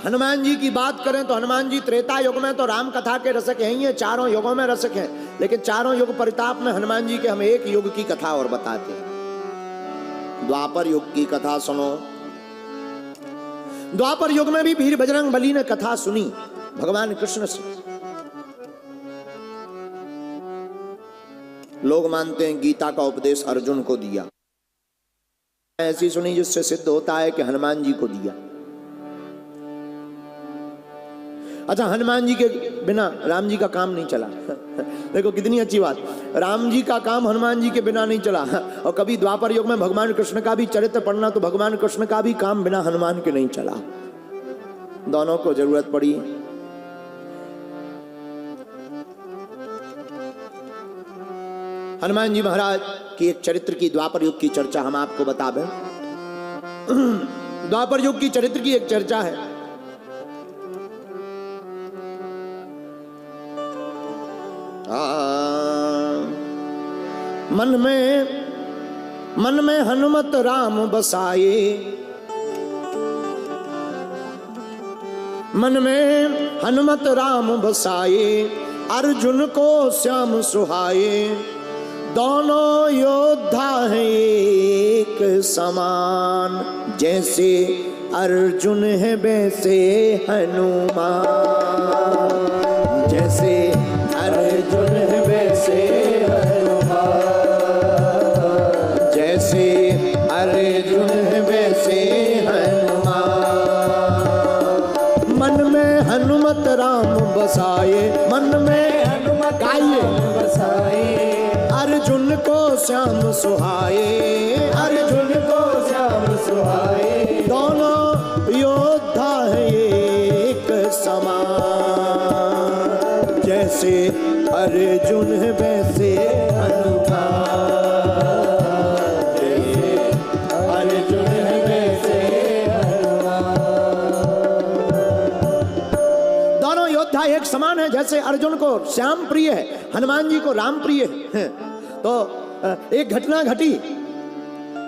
हनुमान जी की बात करें तो हनुमान जी त्रेता युग में तो राम कथा के रसक हैं ही हैं, चारों युगों में रसक हैं, लेकिन चारों युग परिताप में हनुमान जी के हम एक युग की कथा और बताते हैं। द्वापर युग की कथा सुनो। द्वापर युग में भी वीर बजरंग बली ने कथा सुनी भगवान कृष्ण से। लोग मानते हैं गीता का उपदेश अर्जुन को दिया, ऐसी सुनी जिससे सिद्ध होता है कि हनुमान जी को दिया। अच्छा, हनुमान जी के बिना राम जी का काम नहीं चला। देखो कितनी अच्छी बात, राम जी का काम हनुमान जी के बिना नहीं चला। और कभी द्वापर युग में भगवान कृष्ण का भी चरित्र पढ़ना तो भगवान कृष्ण का भी काम बिना हनुमान के नहीं चला, दोनों को जरूरत पड़ी। हनुमान जी महाराज की एक चरित्र की द्वापर युग की चर्चा हम आपको बता दें। द्वापर युग की चरित्र की एक चर्चा है। मन में हनुमत राम बसाए, मन में हनुमत राम बसाए, अर्जुन को श्याम सुहाए, दोनों योद्धा हैं एक समान, जैसे अर्जुन है वैसे हनुमान, जैसे अर्जुन है वैसे हनुमान, जैसे अर्जुन है वैसे हनुमान। मन में हनुमत राम बसाए, मन में हनुमत राम बसाए, अर्जुन को श्याम सुहाए, अर्जुन को श्याम सुहाए, दोनों योद्धा है एक समान, जैसे अर्जुन है वैसे हनुमान, जैसे अर्जुन है वैसे हनुमान। दोनों योद्धा एक समान है, जैसे अर्जुन को श्याम प्रिय है, हनुमान जी को राम प्रिय है। तो एक घटना घटी।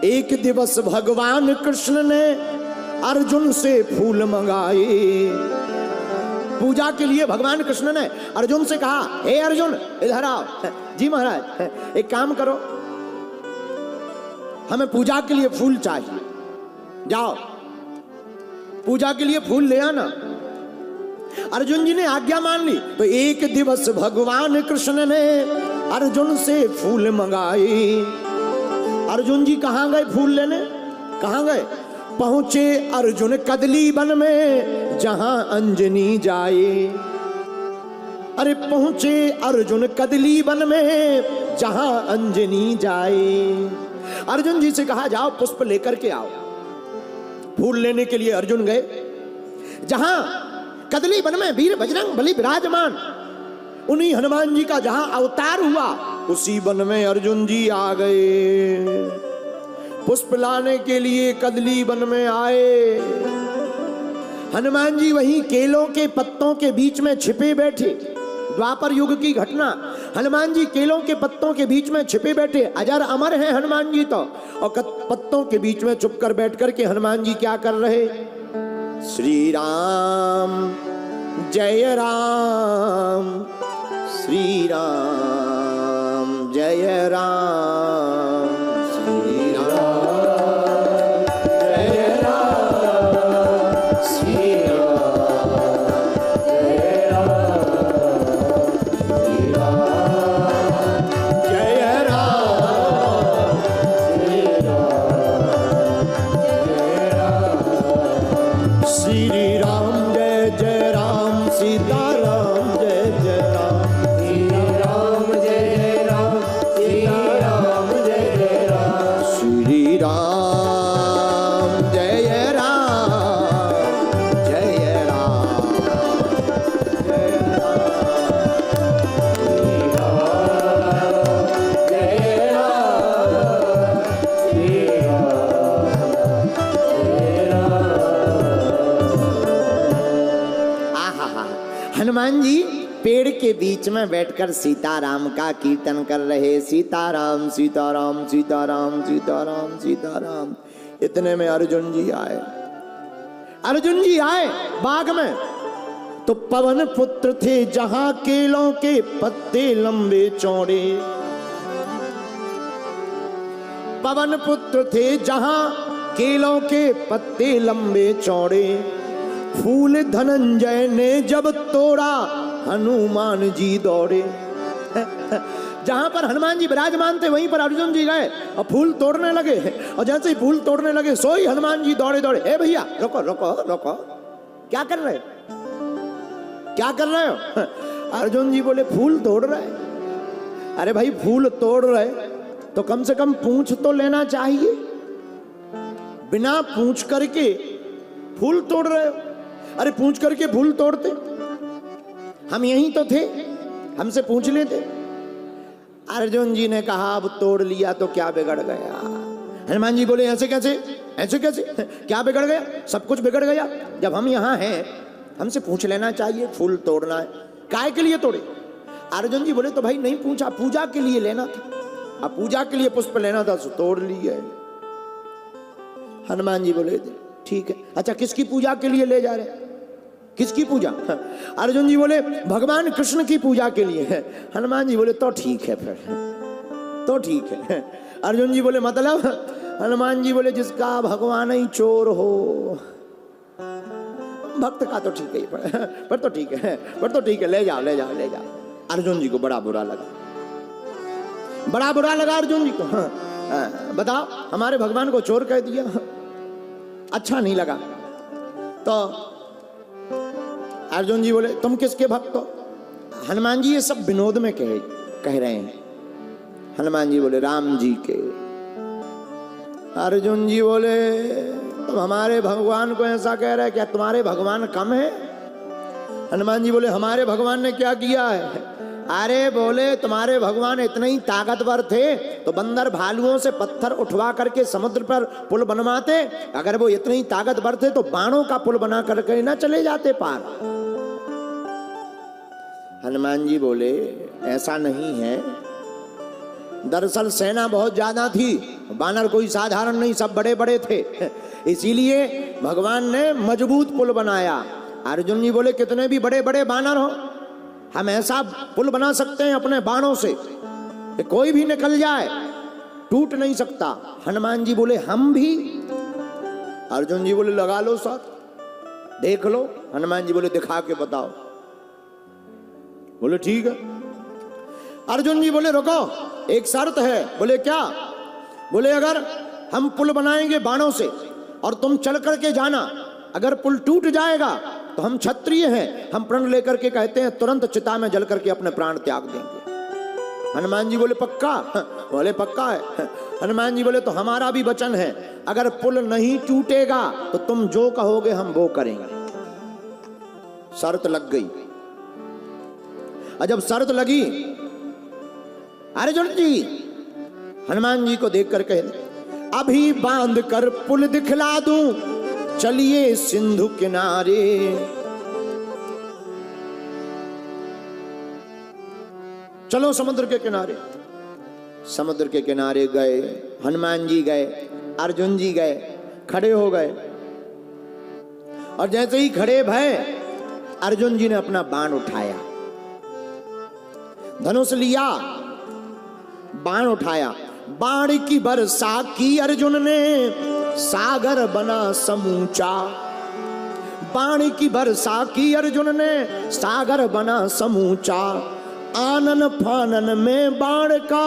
एक दिवस भगवान कृष्ण ने अर्जुन से फूल मंगाए। पूजा के लिए भगवान कृष्ण ने अर्जुन से कहा, हे अर्जुन इधर आओ। जी महाराज, एक काम करो, हमें पूजा के लिए फूल चाहिए, जाओ पूजा के लिए फूल ले आना। अर्जुन जी ने आज्ञा मान ली। तो एक दिवस भगवान कृष्ण ने अर्जुन से फूल मंगाए। अर्जुन जी कहां गए फूल लेने? कहां गए? पहुंचे अर्जुन कदली वन में जहां अंजनी जाए। अरे पहुंचे अर्जुन कदली वन में जहां अंजनी जाए। अर्जुन जी से कहा, जाओ पुष्प लेकर के आओ। फूल लेने के लिए अर्जुन गए। जहां कदली वन में वीर बजरंग बली विराजमान, उन्हीं हनुमान जी का जहां अवतार हुआ, उसी वन में अर्जुन जी आ गए। पुष्प लाने के लिए कदली वन में आए। हनुमान जी वहीं केलों के पत्तों के बीच में छिपे बैठे। द्वापर युग की घटना, हनुमान जी केलों के पत्तों के बीच में छिपे बैठे। अजर अमर हैं हनुमान जी तो, और पत्तों के बीच में चुप कर बैठ कर के हनुमान जी क्या कर रहे? श्री राम जय राम, श्री राम जय राम, श्री राम जय राम, श्री राम जय राम, श्री राम जय राम, श्री राम जय राम, श्री राम जय जय राम, सीता राम जय जय राम, हनुमान जी पेड़ के बीच में बैठकर सीताराम का कीर्तन कर रहे। सीताराम सीताराम सीताराम सीताराम सीताराम। इतने में अर्जुन जी आए। अर्जुन जी आए बाग में तो पवन पुत्र थे जहां केलों के पत्ते लंबे चौड़े। पवन पुत्र थे जहां केलों के पत्ते लंबे चौड़े। फूल धनंजय ने जब तोड़ा हनुमान जी दौड़े। जहां पर हनुमान जी विराजमान थे वहीं पर अर्जुन जी गए और फूल तोड़ने लगे। और जैसे ही फूल तोड़ने लगे सोई हनुमान जी दौड़े दौड़े, ए भैया रुको रुको रुको, क्या कर रहे हो, क्या कर रहे हो? अर्जुन जी बोले फूल तोड़ रहे। अरे भाई फूल तोड़ रहे तो कम से कम पूंछ तो लेना चाहिए, बिना पूंछ करके फूल तोड़ रहे हो। अरे पूंछ करके फूल तोड़ते, हम यहीं तो थे, हमसे पूछ लेते। अर्जुन जी ने कहा अब तोड़ लिया तो क्या बिगड़ गया। हनुमान जी बोले ऐसे कैसे, ऐसे कैसे, क्या बिगड़ गया? सब कुछ बिगड़ गया। जब हम यहाँ हैं हमसे पूछ लेना चाहिए, फूल तोड़ना है, काय के लिए तोड़े? अर्जुन जी बोले तो भाई नहीं पूछा, पूजा के लिए लेना था, अब पूजा के लिए पुष्प लेना था तो तोड़ लिए। हनुमान जी बोले ठीक है। अच्छा किसकी पूजा के लिए ले जा रहे, किसकी पूजा? अर्जुन जी बोले भगवान कृष्ण की पूजा के लिए है। हनुमान जी बोले तो ठीक है, फिर तो ठीक है। अर्जुन जी बोले मतलब? हनुमान जी बोले जिसका भगवान ही चोर हो, भक्त का तो ठीक है, पर तो ठीक है, पर तो ठीक है, ले जाओ ले जाओ ले जाओ। अर्जुन जी को बड़ा बुरा लगा, बड़ा बुरा लगा अर्जुन जी को। बताओ हमारे भगवान को चोर कह दिया, अच्छा नहीं लगा। तो अर्जुन जी बोले तुम किसके भक्त हो? हनुमान जी ये सब विनोद में कह रहे हैं। हनुमान जी बोले राम जी के। अर्जुन जी बोले तुम हमारे भगवान को ऐसा कह रहे, क्या तुम्हारे भगवान कम है? हनुमान जी बोले हमारे भगवान ने क्या किया है? अरे बोले तुम्हारे भगवान इतने ही ताकतवर थे तो बंदर भालुओं से पत्थर उठवा करके समुद्र पर पुल बनवाते। अगर वो इतने ही ताकतवर थे तो बाणों का पुल बना करके ना चले जाते पार। हनुमान जी बोले ऐसा नहीं है, दरअसल सेना बहुत ज्यादा थी, बानर कोई साधारण नहीं, सब बड़े बड़े थे, इसीलिए भगवान ने मजबूत पुल बनाया। अर्जुन जी बोले कितने भी बड़े बड़े बानर हो, हम ऐसा पुल बना सकते हैं अपने बाणों से कि कोई भी निकल जाए, टूट नहीं सकता। हनुमान जी बोले हम भी। अर्जुन जी बोले लगा लो साथ, देख लो। हनुमान जी बोले दिखा के बताओ। बोले ठीक है। अर्जुन जी बोले रुको, एक शर्त है। बोले क्या? बोले अगर हम पुल बनाएंगे बाणों से और तुम चल करके जाना, अगर पुल टूट जाएगा तो हम क्षत्रिय हैं, हम प्रण लेकर के कहते हैं तुरंत चिता में जल करके अपने प्राण त्याग देंगे। हनुमान जी बोले पक्का? बोले पक्का है। हनुमान जी बोले तो हमारा भी वचन है, अगर पुल नहीं टूटेगा तो तुम जो कहोगे हम वो करेंगे। शर्त लग गई। और जब शर्त लगी, अर्जुन जी हनुमान जी को देख कर कहे अभी बांध कर पुल दिखला दूं, चलिए सिंधु किनारे। चलो समुद्र के किनारे। समुद्र के किनारे गए, हनुमान जी गए, अर्जुन जी गए, खड़े हो गए। और जैसे ही खड़े भय, अर्जुन जी ने अपना बाण उठाया, धनुष लिया, बाण उठाया। बाण की वर्षा की अर्जुन ने, सागर बना समूचा। बाण की वर्षा की अर्जुन ने, सागर बना समूचा। आनन फानन में बाण का,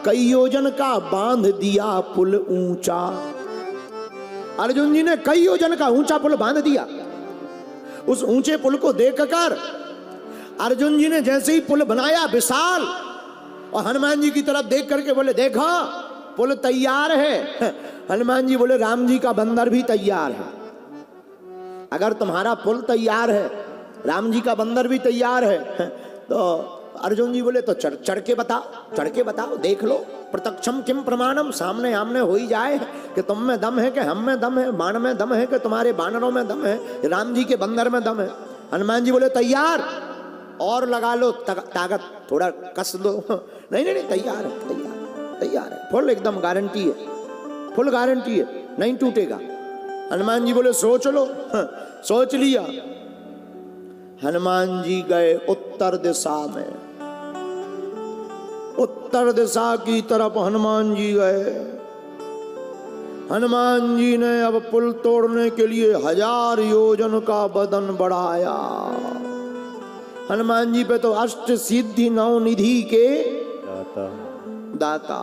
कई योजन का बांध दिया पुल ऊंचा। अर्जुन जी ने कई योजन का ऊंचा पुल बांध दिया। उस ऊंचे पुल को देखकर अर्जुन जी ने जैसे ही पुल बनाया विशाल, और हनुमान जी की तरफ देख करके बोले देखो पुल तैयार है। हनुमान जी बोले राम जी का बंदर भी तैयार है। अगर तुम्हारा पुल तैयार है, राम जी का बंदर भी तैयार है, तो अर्जुन जी बोले तो चढ़ के बताओ, चढ़ के बताओ, देख लो। प्रत्यक्षम किम प्रमाणम, सामने आमने हो ही जाए कि तुम में दम है कि हम में दम है, बाण में दम है कि तुम्हारे बानरों में दम है, राम जी के बंदर में दम है। हनुमान जी बोले तैयार, और लगा लो ताकत, थोड़ा कस दो। नहीं नहीं नहीं, तैयार है, तैयार तैयार है, फुल एकदम गारंटी है, फुल गारंटी है, नहीं टूटेगा। हनुमान जी बोले सोच लो। सोच लिया। हनुमान जी गए उत्तर दिशा में, उत्तर दिशा की तरफ हनुमान जी गए। हनुमान जी ने अब पुल तोड़ने के लिए 1000 योजन का बदन बढ़ाया। हनुमान जी पे तो अष्ट सिद्धि नौ निधि के दाता।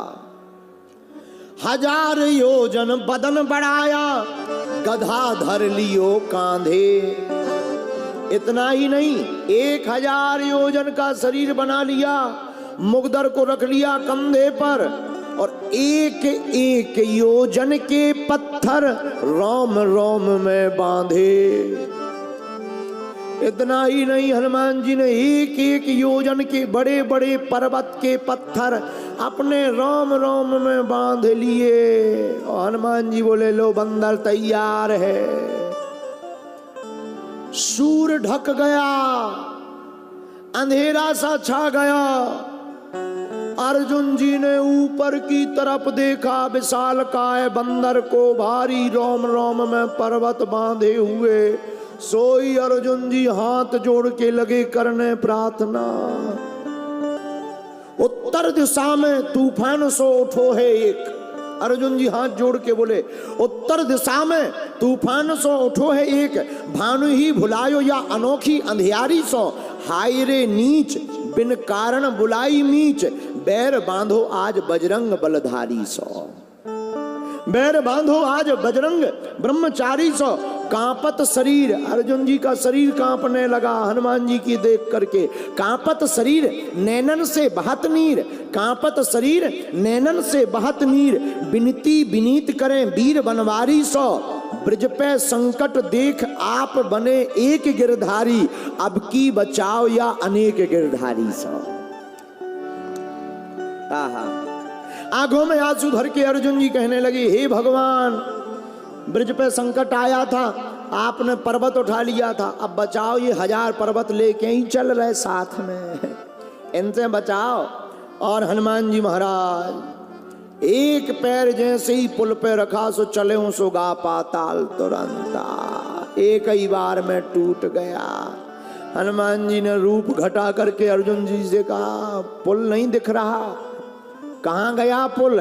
1000 योजन बदन बढ़ाया, गधा धर लियो कांधे। इतना ही नहीं, 1000 योजन का शरीर बना लिया, मुगदर को रख लिया कंधे पर, और एक एक योजन के पत्थर रोम रोम में बांधे। इतना ही नहीं, हनुमान जी ने एक एक योजन के बड़े बड़े पर्वत के पत्थर अपने रोम रोम में बांध लिए। और हनुमान जी बोले लो बंदर तैयार है। सूर ढक गया, अंधेरा सा छा गया। अर्जुन जी ने ऊपर की तरफ देखा, विशालकाय बंदर को भारी रोम रोम में पर्वत बांधे हुए। सोई अर्जुन जी हाथ जोड़ के लगे करने प्रार्थना। उत्तर दिशा में तूफान सो उठो है एक। अर्जुन जी हाथ जोड़ के बोले उत्तर दिशा में तूफान सो उठो है एक। भानु ही भुलायो या अनोखी अंधियारी सो। हाय रे नीच बिन कारण बुलाई मीच। बैर बांधो आज बजरंग बलधारी सो। बैर बांधो आज बजरंग ब्रह्मचारी सो। कांपत शरीर, अर्जुन जी का शरीर कांपने लगा हनुमान जी की देख करके। कांपत शरीर नैनन से बहत नीर। कांपत शरीर नैनन से बहत नीर। विनती विनीत करें वीर बनवारी सो। ब्रज पे संकट देख आप बने एक गिरधारी। अब की बचाओ या अनेक गिरधारी सो। आंखों में आंसू भर के अर्जुन जी कहने लगे हे भगवान, ब्रज पे संकट आया था, आपने पर्वत उठा लिया था, अब बचाओ ये 1000 पर्वत लेके ही चल रहे साथ में, इनसे बचाओ। और हनुमान जी महाराज एक पैर जैसे ही पुल पे रखा सो चले हूं सो गा पाताल तुरंता। एक ही बार में टूट गया। हनुमान जी ने रूप घटा करके अर्जुन जी से कहा पुल नहीं दिख रहा, कहाँ गया पुल।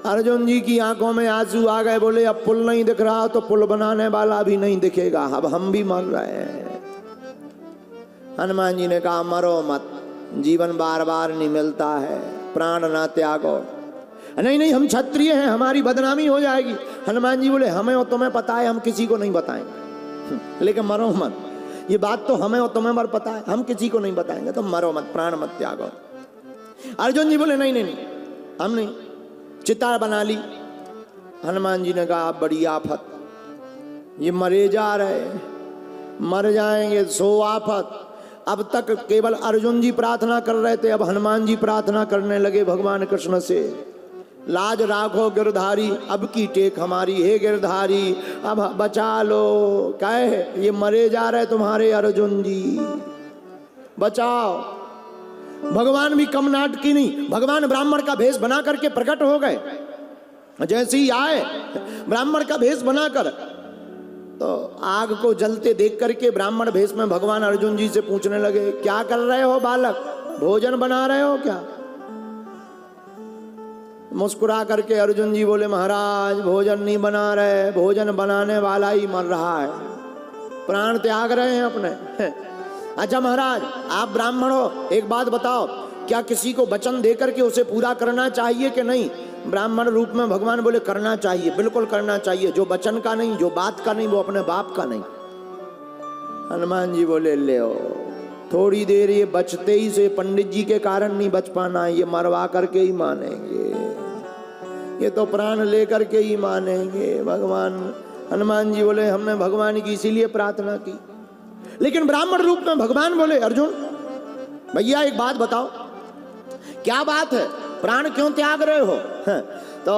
अर्जुन जी की आंखों में आंसू आ गए। बोले अब पुल नहीं दिख रहा तो पुल बनाने वाला भी नहीं दिखेगा, अब हम भी मर रहे हैं। हनुमान जी ने कहा मरो मत, जीवन बार बार नहीं मिलता है, प्राण ना त्यागो। नहीं नहीं हम क्षत्रिय हैं, हमारी बदनामी हो जाएगी। हनुमान जी बोले हमें और तुम्हें पता है, हम किसी को नहीं बताएंगे, लेकिन मरो मत। ये बात तो हमें और तुम्हें पर पता है, हम किसी को नहीं बताएंगे, तो मरो मत, प्राण मत त्यागो। अर्जुन जी बोले नहीं नहीं नहीं हम नहीं। चिता बना ली। हनुमान जी ने कहा बड़ी आफत, ये मरे जा रहे, मर जाएंगे, सो आफत। अब तक केवल अर्जुन जी प्रार्थना कर रहे थे, अब हनुमान जी प्रार्थना करने लगे भगवान कृष्ण से, लाज राखो गिरधारी, अब की टेक हमारी, हे गिरधारी अब बचा लो। कहे ये मरे जा रहे तुम्हारे अर्जुन जी, बचाओ। भगवान भी कम नाटकी नहीं, भगवान ब्राह्मण का भेष बना करके प्रकट हो गए। जैसे ही आए ब्राह्मण का भेष बनाकर, तो आग को जलते देख करके ब्राह्मण भेष में भगवान अर्जुन जी से पूछने लगे क्या कर रहे हो बालक, भोजन बना रहे हो क्या। मुस्कुरा करके अर्जुन जी बोले महाराज भोजन नहीं बना रहे, भोजन बनाने वाला ही मर रहा है, प्राण त्याग रहे हैं अपने। अच्छा महाराज आप ब्राह्मण हो, एक बात बताओ, क्या किसी को वचन दे करके उसे पूरा करना चाहिए कि नहीं। ब्राह्मण रूप में भगवान बोले करना चाहिए, बिल्कुल करना चाहिए, जो वचन का नहीं, जो बात का नहीं, वो अपने बाप का नहीं। हनुमान जी बोले ले थोड़ी देर ये बचते ही से, पंडित जी के कारण नहीं बच पाना, ये मरवा करके ही मानेंगे, ये तो प्राण लेकर के ही मानेंगे। भगवान हनुमान जी बोले हमने भगवान की इसीलिए प्रार्थना की। लेकिन ब्राह्मण रूप में भगवान बोले अर्जुन भैया एक बात बताओ, क्या बात है, प्राण क्यों त्याग रहे हो। तो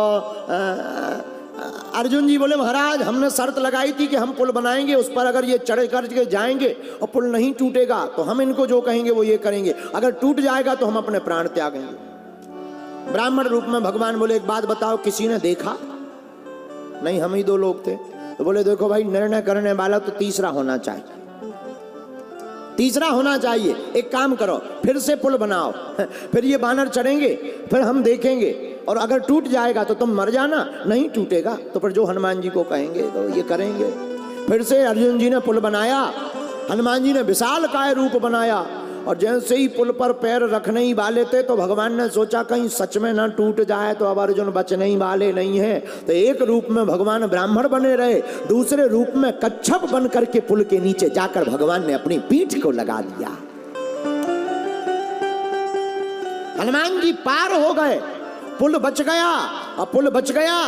अर्जुन जी बोले महाराज हमने शर्त लगाई थी कि हम पुल बनाएंगे, उस पर अगर ये चढ़ करके जाएंगे और पुल नहीं टूटेगा तो हम इनको जो कहेंगे वो ये करेंगे, अगर टूट जाएगा तो हम अपने प्राण त्यागेंगे। ब्राह्मण रूप में भगवान बोले एक बात बताओ, किसी ने देखा नहीं, हम ही 2 लोग थे। तो बोले देखो भाई, निर्णय करने वाला तो तीसरा होना चाहिए, तीसरा होना चाहिए। एक काम करो, फिर से पुल बनाओ, फिर ये बानर चढ़ेंगे, फिर हम देखेंगे, और अगर टूट जाएगा तो तुम मर जाना, नहीं टूटेगा तो फिर जो हनुमान जी को कहेंगे तो ये करेंगे। फिर से अर्जुन जी ने पुल बनाया, हनुमान जी ने विशालकाय रूप बनाया, और जैसे ही पुल पर पैर रखने ही वाले थे तो भगवान ने सोचा कहीं सच में ना टूट जाए, तो अब अर्जुन बचने ही वाले नहीं है। तो एक रूप में भगवान ब्राह्मण बने रहे, दूसरे रूप में कच्छप बन करके पुल के नीचे जाकर भगवान ने अपनी पीठ को लगा दिया। हनुमान जी पार हो गए, पुल बच गया, और पुल बच गया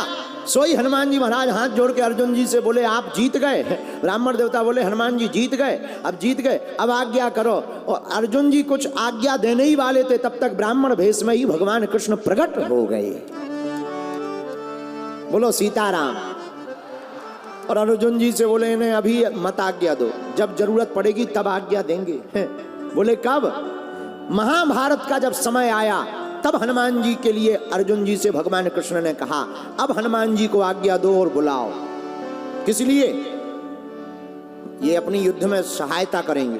सोई हनुमान जी महाराज हाथ जोड़ के अर्जुन जी से बोले आप जीत गए। ब्राह्मण देवता बोले हनुमान जी जीत गए, अब जीत गए, अब आज्ञा करो। और अर्जुन जी कुछ आज्ञा देने ही वाले थे, तब तक ब्राह्मण भेष में ही भगवान कृष्ण प्रकट हो गए। बोलो सीताराम। और अर्जुन जी से बोले इन्हें अभी मत आज्ञा दो, जब जरूरत पड़ेगी तब आज्ञा देंगे। बोले कब? महाभारत का जब समय आया तब हनुमान जी के लिए अर्जुन जी से भगवान कृष्ण ने कहा अब हनुमान जी को आज्ञा दो और बुलाओ। किस लिए? ये अपनी युद्ध में सहायता करेंगे।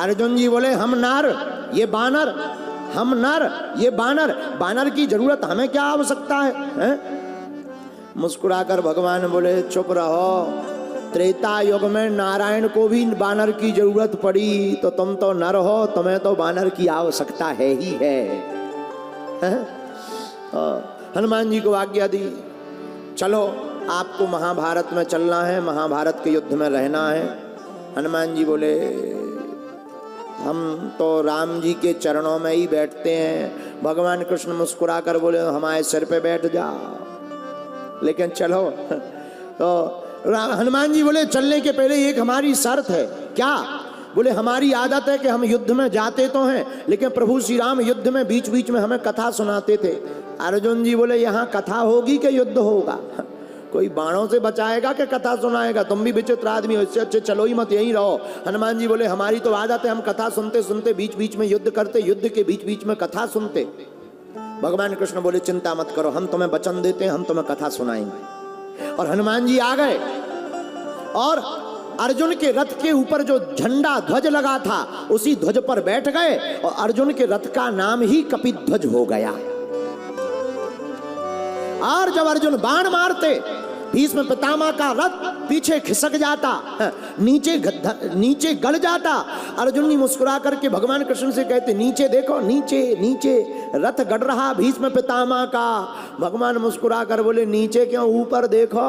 अर्जुन जी बोले हम नर, ये बानर, हम नर, ये बानर, बानर की जरूरत हमें क्या आवश्यकता है? मुस्कुराकर भगवान बोले चुप रहो, त्रेता युग में नारायण को भी बानर की जरूरत पड़ी, तो तुम तो नर हो, तुम्हें तो बानर की आवश्यकता है ही है। हनुमान जी को आज्ञा दी, चलो आपको महाभारत में चलना है, महाभारत के युद्ध में रहना है। हनुमान जी बोले हम तो राम जी के चरणों में ही बैठते हैं। भगवान कृष्ण मुस्कुराकर बोले हमारे सिर पे बैठ जाओ, लेकिन चलो। तो हनुमान जी बोले चलने के पहले एक हमारी शर्त है। क्या? बोले हमारी आदत है कि हम युद्ध में जाते तो हैं, लेकिन प्रभु श्री राम युद्ध में बीच बीच में हमें कथा सुनाते थे। अर्जुन जी बोले यहाँ कथा होगी कि युद्ध होगा? कोई बाणों से बचाएगा कि कथा सुनाएगा? तुम भी विचित्र आदमी हो, इससे अच्छे चलो ही मत, यहीं रहो। हनुमान जी बोले हमारी तो आदत है, हम कथा सुनते सुनते बीच बीच में युद्ध करते, युद्ध के बीच बीच में कथा सुनते। भगवान कृष्ण बोले चिंता मत करो, हम तुम्हें वचन देते हैं, हम तुम्हें कथा सुनाएंगे। और हनुमान जी आ गए, और अर्जुन के रथ के ऊपर जो झंडा ध्वज लगा था उसी ध्वज पर बैठ गए, और अर्जुन के रथ का नाम ही कपिध्वज हो गया। और जब अर्जुन बाण मारते, भीष्म पितामह का रथ पीछे खिसक जाता, नीचे गड़ जाता। अर्जुन जी मुस्कुरा करके भगवान कृष्ण से कहते नीचे देखो, नीचे नीचे रथ गड़ रहा भीष्म पितामह का। भगवान मुस्कुरा कर बोले नीचे क्यों, ऊपर देखो,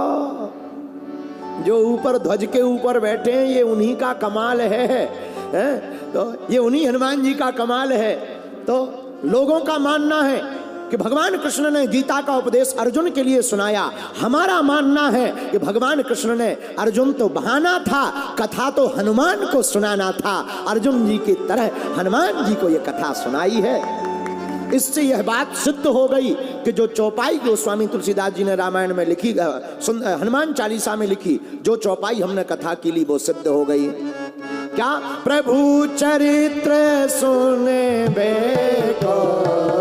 जो ऊपर ध्वज के ऊपर बैठे हैं ये उन्हीं का कमाल है, तो ये उन्हीं हनुमान जी का कमाल है। तो लोगों का मानना है कि भगवान कृष्ण ने गीता का उपदेश अर्जुन के लिए सुनाया। हमारा मानना है कि भगवान कृष्ण ने, अर्जुन तो बहाना था, कथा तो हनुमान को सुनाना था। अर्जुन जी की तरह हनुमान जी को ये कथा सुनाई है। इससे यह बात सिद्ध हो गई कि जो चौपाई गोस्वामी तुलसीदास जी ने रामायण में लिखी, हनुमान चालीसा में लिखी, जो चौपाई हमने कथा की ली वो सिद्ध हो गई। क्या? प्रभु चरित्र सुने बेको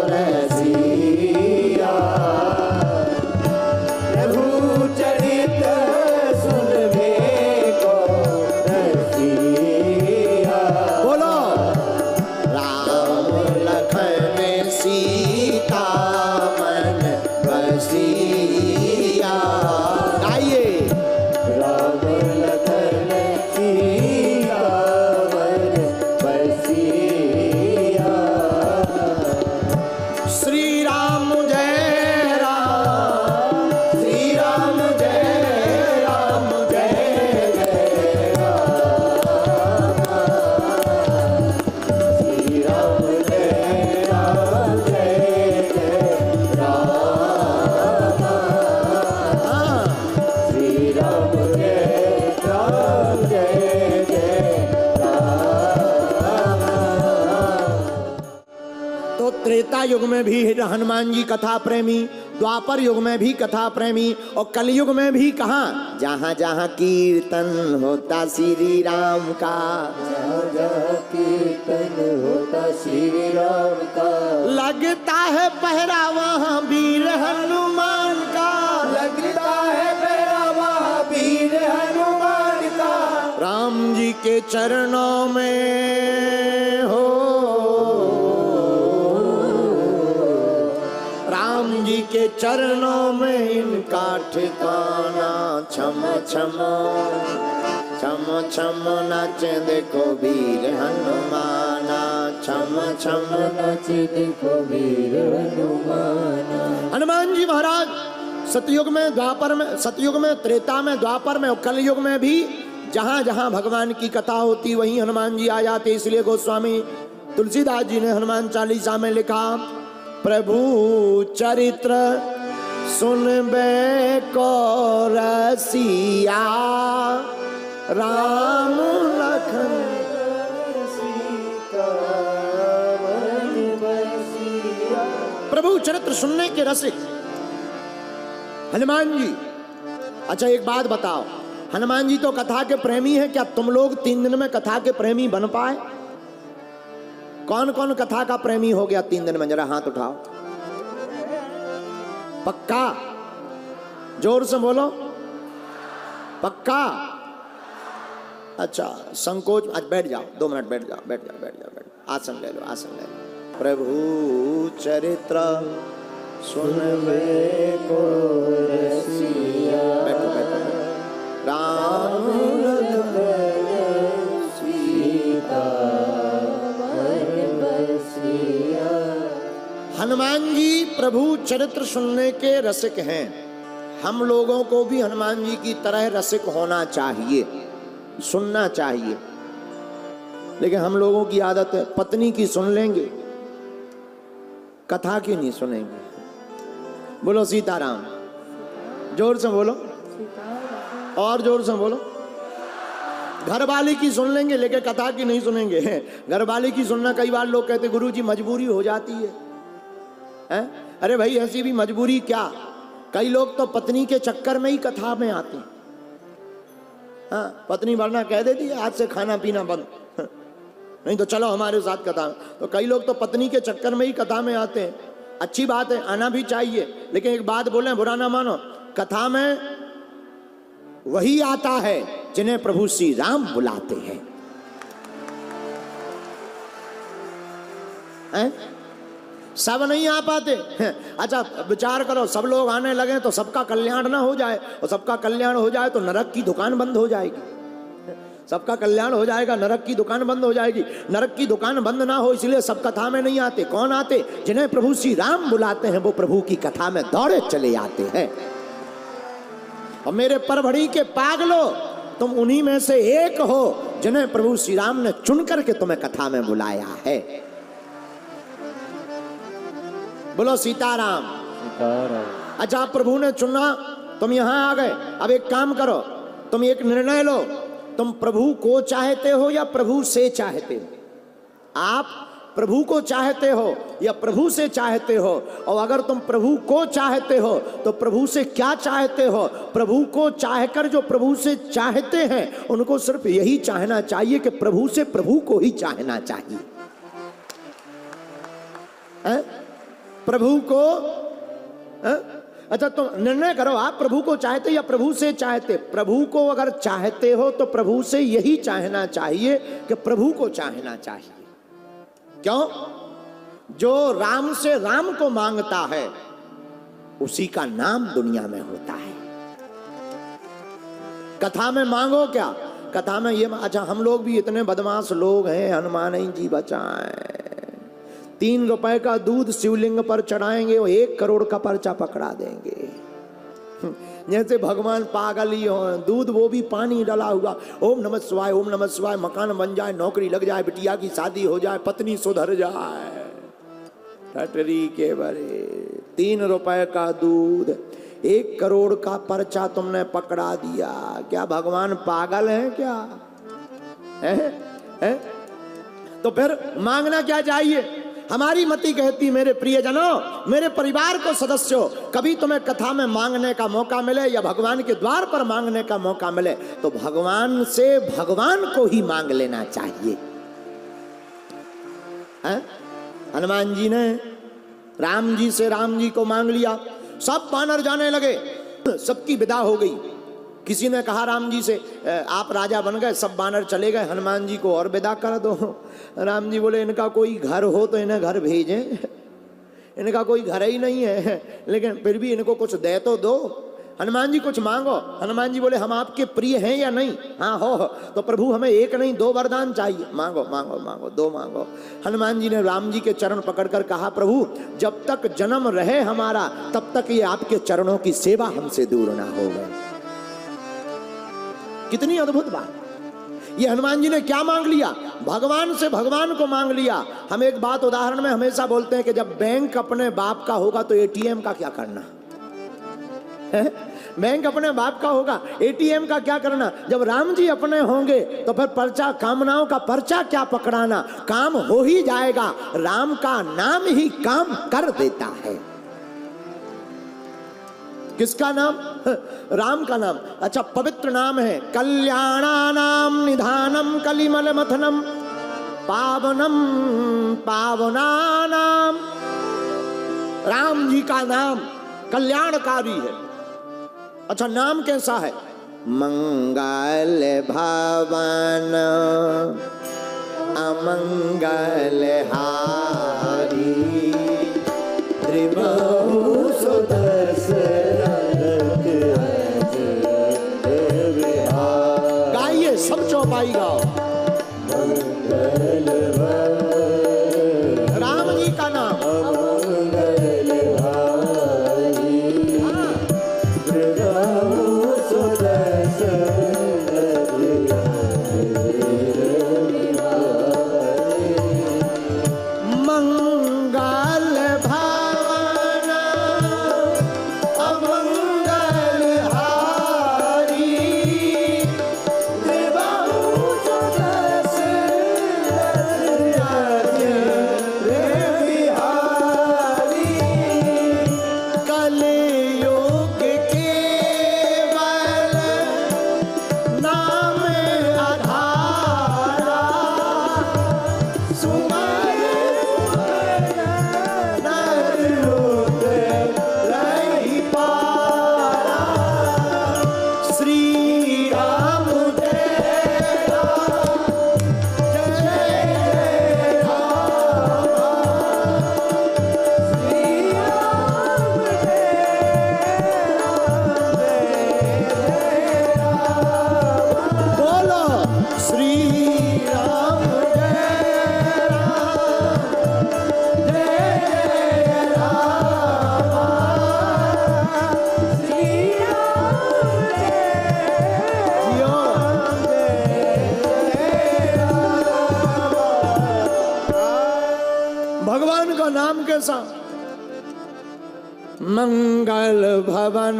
रसिया, प्रभु चरित्र सुन बेको रसिया। बोलो राम लखन सीता मन बसिया। आइए राम लखन सीता मन बसिया। श्री राम जय राम, श्री राम जय राम, जय जय राम, श्री राम जय राम, जय जय राम, श्री राम जय राम, जय जय राम। तो त्रेता युग में भी हनुमान जी कथा प्रेमी, द्वापर युग में भी कथा प्रेमी, और कलयुग में भी कहाँ जहाँ जहाँ कीर्तन होता श्री राम का, जहाँ जहाँ कीर्तन होता श्री राम का, लगता है पहरा वहाँ वीर हनुमान का, लगता है पहरा वहाँ वीर जी के चरणों में हो, राम जी के चरणों में इनका ठिकाना। छम छम छम छम नाचे देखो वीर हनुमाना, छम छम नाचे देखो वीर हनुमाना। हनुमान जी महाराज सतयुग में, द्वापर में, सतयुग में, त्रेता में, द्वापर में और कलयुग में भी जहां जहां भगवान की कथा होती वहीं हनुमान जी आ जाते। इसलिए गोस्वामी तुलसीदास जी ने हनुमान चालीसा में लिखा, प्रभु चरित्र सुनबे को रसिया, राम लखन सीता मन बसिया। प्रभु चरित्र सुनने के रसिक हनुमान जी। अच्छा एक बात बताओ, हनुमान जी तो कथा के प्रेमी हैं, क्या तुम लोग 3 दिन में कथा के प्रेमी बन पाए? कौन कौन कथा का प्रेमी हो गया 3 दिन में? जरा हाथ उठाओ। पक्का? जोर से बोलो, पक्का? अच्छा संकोच, आज बैठ जाओ, 2 मिनट बैठ जाओ, बैठ जाओ, बैठ जाओ, बैठ जाओ, आसन ले लो, आसन ले लो। प्रभु चरित्र सुनबे को रसिया, बैठो बैठो, राम लखन सीता मन बसिया। हनुमान जी प्रभु चरित्र सुनने के रसिक हैं। हम लोगों को भी हनुमान जी की तरह रसिक होना चाहिए, सुनना चाहिए। लेकिन हम लोगों की आदत है पत्नी की सुन लेंगे, कथा की नहीं सुनेंगे। बोलो सीताराम, जोर से बोलो, और जोर से बोलो। घरवाली की सुन लेंगे लेकिन कथा की नहीं सुनेंगे। घरवाली की सुनना, कई बार लोग कहते गुरुजी मजबूरी हो जाती है, हैं? अरे भाई ऐसी भी मजबूरी क्या, कई लोग तो पत्नी के चक्कर में ही कथा में आते हैं। हाँ, पत्नी वरना कह देती है आज से खाना पीना बंद, नहीं तो चलो हमारे साथ कथा में। तो कई लोग तो पत्नी के चक्कर में ही कथा में आते हैं। अच्छी बात है, आना भी चाहिए, लेकिन एक बात बोले, बुरा ना मानो, कथा में वही आता है जिन्हें प्रभु श्री राम बुलाते हैं। सब नहीं आ पाते। अच्छा विचार करो, सब लोग आने लगे तो सबका कल्याण ना हो जाए, और सबका कल्याण हो जाए तो नरक की दुकान बंद हो जाएगी। सबका कल्याण हो जाएगा, नरक की दुकान बंद हो जाएगी। नरक की दुकान बंद ना हो इसलिए सब कथा में नहीं आते। कौन आते? जिन्हें प्रभु श्री राम बुलाते हैं वो प्रभु की कथा में दौड़े चले आते हैं। और मेरे परभड़ी के पागलो, तुम उन्हीं में से एक हो जिन्हें प्रभु श्री राम ने चुन करके तुम्हें कथा में बुलाया है। बोलो सीताराम। अच्छा प्रभु ने चुना, तुम यहां आ गए, अब एक काम करो, तुम एक निर्णय लो, तुम प्रभु को चाहते हो या प्रभु से चाहते हो? आप प्रभु को चाहते हो या प्रभु से चाहते हो? और अगर तुम प्रभु को चाहते हो तो प्रभु से क्या चाहते हो? प्रभु को चाहकर जो प्रभु से चाहते हैं उनको सिर्फ यही चाहना चाहिए कि प्रभु से प्रभु को ही चाहना चाहिए। प्रभु को अच्छा तुम निर्णय करो, आप प्रभु को चाहते या प्रभु से चाहते? प्रभु को अगर चाहते हो तो प्रभु से यही चाहना चाहिए कि प्रभु को चाहना चाहिए। क्यों? जो राम से राम को मांगता है उसी का नाम दुनिया में होता है। कथा में मांगो क्या? कथा में ये, अच्छा हम लोग भी इतने बदमाश लोग हैं, हनुमान जी बचाएं। 3 रुपए का दूध शिवलिंग पर चढ़ाएंगे, वो 1 करोड़ का पर्चा पकड़ा देंगे। जैसे भगवान पागल ही हो, दूध वो भी पानी डाला हुआ। ओम नमः शिवाय, ओम नमः शिवाय, मकान बन जाए, नौकरी लग जाए, बिटिया की शादी हो जाए, पत्नी सुधर जाए, टटरी के बरे। 3 रुपए का दूध, 1 करोड़ का पर्चा तुमने पकड़ा दिया। क्या भगवान पागल है क्या? है? तो फिर मांगना क्या चाहिए? हमारी मति कहती, मेरे प्रियजनों, मेरे परिवार को सदस्यों, कभी तुम्हें कथा में मांगने का मौका मिले या भगवान के द्वार पर मांगने का मौका मिले तो भगवान से भगवान को ही मांग लेना चाहिए। हनुमान जी ने राम जी से राम जी को मांग लिया। सब वानर जाने लगे, सबकी विदा हो गई। किसी ने कहा राम जी से, आप राजा बन गए, सब बानर चले गए, हनुमान जी को और विदा कर दो। राम जी बोले इनका कोई घर हो तो इन्हें घर भेजें, इनका कोई घर ही नहीं है, लेकिन फिर भी इनको कुछ दे तो दो। हनुमान जी कुछ मांगो। हनुमान जी बोले हम आपके प्रिय हैं या नहीं? हाँ हो। तो प्रभु हमें एक नहीं 2 वरदान चाहिए। मांगो मांगो मांगो, 2 मांगो। हनुमान जी ने राम जी के चरण पकड़कर कहा, प्रभु जब तक जन्म रहे हमारा तब तक ये आपके चरणों की सेवा हमसे दूर ना होगा। कितनी अद्भुत बात। ये हनुमान जी ने क्या मांग लिया? भगवान से भगवान को मांग लिया। हम एक बात उदाहरण में हमेशा बोलते हैं कि जब बैंक अपने बाप का होगा तो एटीएम का क्या करना है? बैंक अपने बाप का होगा, एटीएम का क्या करना? जब राम जी अपने होंगे तो फिर पर्चा, कामनाओं का पर्चा क्या पकड़ाना, काम हो ही जाएगा। राम का नाम ही काम कर देता है। किसका नाम? राम का नाम। अच्छा, पवित्र नाम है। कल्याणानाम निधानम कलिमल मथनम पावनम पावनानाम। राम जी का नाम कल्याणकारी है। अच्छा, नाम कैसा है? मंगल भवन अमंगल हारी त्रिभुवन गाइए, सब चौपाई गाओ। राम जी का नाम मंगल भवन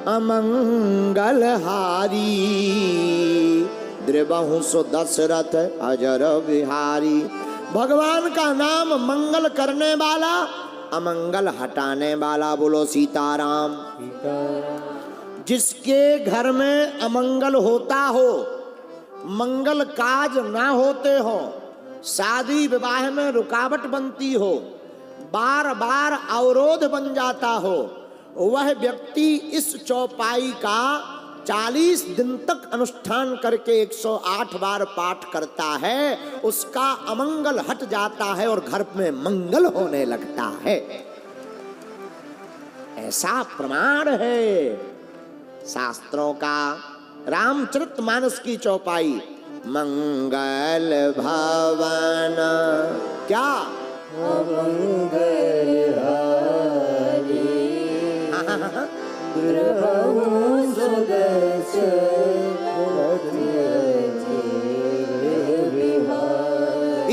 अमंगल हारी द्रिबहु सो दशरथ अजर बिहारी। भगवान का नाम मंगल करने वाला, अमंगल हटाने वाला। बोलो सीताराम। जिसके घर में अमंगल होता हो, मंगल काज ना होते हो, शादी विवाह में रुकावट बनती हो, बार बार अवरोध बन जाता हो, वह व्यक्ति इस चौपाई का 40 दिन तक अनुष्ठान करके 108 बार पाठ करता है, उसका अमंगल हट जाता है और घर में मंगल होने लगता है। ऐसा प्रमाण है शास्त्रों का। रामचरितमानस की चौपाई मंगल भवन क्या मंगल हारी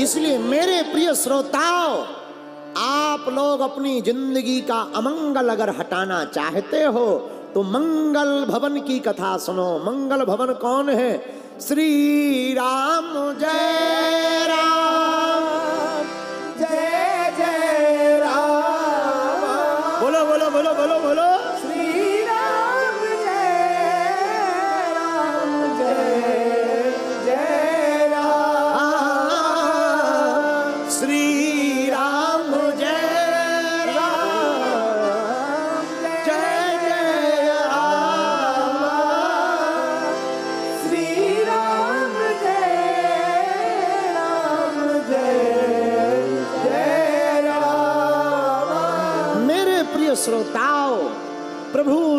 इसलिए मेरे प्रिय श्रोताओं, आप लोग अपनी जिंदगी का अमंगल अगर हटाना चाहते हो तो मंगल भवन की कथा सुनो। मंगल भवन कौन है? श्री राम जय राम जय जय राम। बोलो बोलो बोलो बोलो बोलो। श्री राम जय राम जय जय राम। श्री राम जय राम जय जय राम।